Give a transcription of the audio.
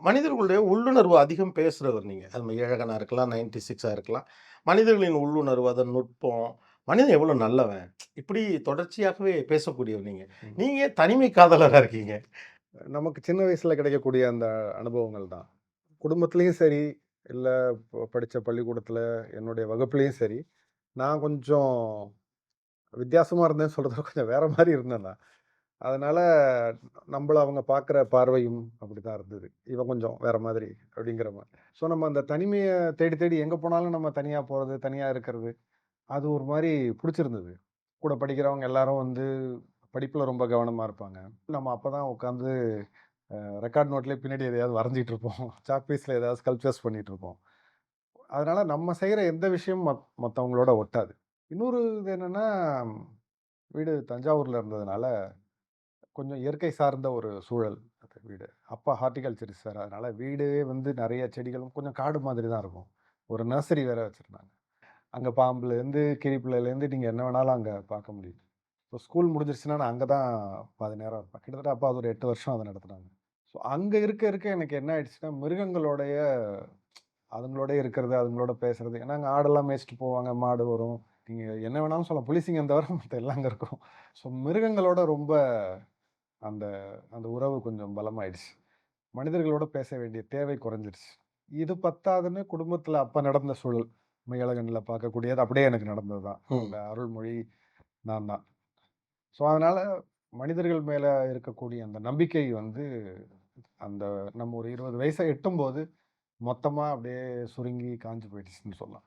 மனிதர்களுடைய உள்ளுணர்வு அதிகம் பேசுறவர் நீங்க. அது ஏழகனா இருக்கலாம், 96ஆ இருக்கலாம். மனிதர்களின் உள்ளுணர்வு, அதன் நுட்பம், மனிதன் எவ்வளோ நல்லவன், இப்படி தொடர்ச்சியாகவே பேசக்கூடியவர் நீங்க. ம். நீங்க ஏன் தனிமை காதலரா இருக்கீங்க? நமக்கு சின்ன வயசுல கிடைக்கக்கூடிய அந்த அனுபவங்கள் தான். குடும்பத்திலயும் சரி, இல்ல படிச்ச பள்ளிக்கூடத்துல, என்னுடைய வகுப்புலயும் சரி, நான் கொஞ்சம் வித்தியாசமா இருந்தேன்னு சொல்றத விட கொஞ்சம் வேற மாரி இருந்தேன் நான். அதனால நம்பள அவங்க பார்க்குற பார்வையும் அப்படிதான் இருந்தது. இவன் கொஞ்சம் வேற மாதிரி அப்படிங்கிற மாரி. ஸோ நம்ம அந்த தனிமைய தேடி தேடி எங்க போனாலும் நம்ம தனியா போறது, தனியா இருக்கிறது, அது ஒரு மாரி புடிச்சிருந்தது. கூட படிக்கிறவங்க எல்லாரும் வந்து படிப்புல ரொம்ப கவனமா இருப்பாங்க. நம்ம அப்பதான் உட்காந்து ரெக்கார்ட் நோட்லயே பின்னாடி எதையாவது வரைஞ்சிட்டு இருப்போம். சாக் பீஸ்ல ஏதாவது ஸ்கல்ப்சர்ஸ் பண்ணிட்டு இருப்போம். அதனால நம்ம செய்ற எந்த விஷயமும் மத்தவங்களோட ஒட்டாது. இன்னொரு இது என்னன்னா, வீடு தஞ்சாவூர்ல இருந்ததுனால, கொஞ்சம் இயற்கை சார்ந்த ஒரு சூழல் அது வீடு. அப்பா ஹார்ட்டிகல்ச்சரிஸ்ட் வேற. அதனால வீடே வந்து நெறைய செடிகளும் கொஞ்சம் காடு மாதிரி தான் இருக்கும். ஒரு நர்சரி வேற வச்சிருந்தாங்க. அங்க பாம்புலேருந்து, கிளிப்பிள்ளையிலேருந்து நீங்க என்ன வேணாலும் அங்க பார்க்க முடியும். இப்போ ஸ்கூல் முடிஞ்சிருச்சுன்னா, நான் அங்க தான் பாதி நேரம் இருப்பேன். கிட்டத்தட்ட அப்பா அது ஒரு 8 வருஷம் அத நடத்துனாங்க. ஸோ அங்க இருக்க இருக்க எனக்கு என்ன ஆயிடுச்சுன்னா, மிருகங்களோடைய அதுங்களோடயே இருக்கிறது, அதுங்களோட பேசுறது. ஏன்னா அங்க ஆடெல்லாம் மேய்ச்சுட்டு போவாங்க, மாடு வரும். நீங்க என்ன வேணாலும் சொல்லலாம். புலி, சிங்கம் தவிர மத்த எல்லாம் அங்க இருக்கும். ஸோ மிருகங்களோட ரொம்ப அந்த அந்த உறவு கொஞ்சம் பலமாயிடுச்சு. மனிதர்களோட பேச வேண்டிய தேவை குறைஞ்சிருச்சு. இது பத்தாதுன்னு குடும்பத்தில அப்ப நடந்த சூழல். மையழகன்ல பார்க்கக்கூடியது அப்படியே எனக்கு நடந்தது தான். ம். அந்த அருள்மொழி நான் தான். ஸோ அதனால மனிதர்கள் மேல இருக்கக்கூடிய அந்த நம்பிக்கை வந்து அந்த நம்ம ஒரு 20 வயச எட்டும்போது மொத்தமா அப்படியே சுருங்கி காஞ்சு போயிடுச்சுன்னு சொல்லலாம்.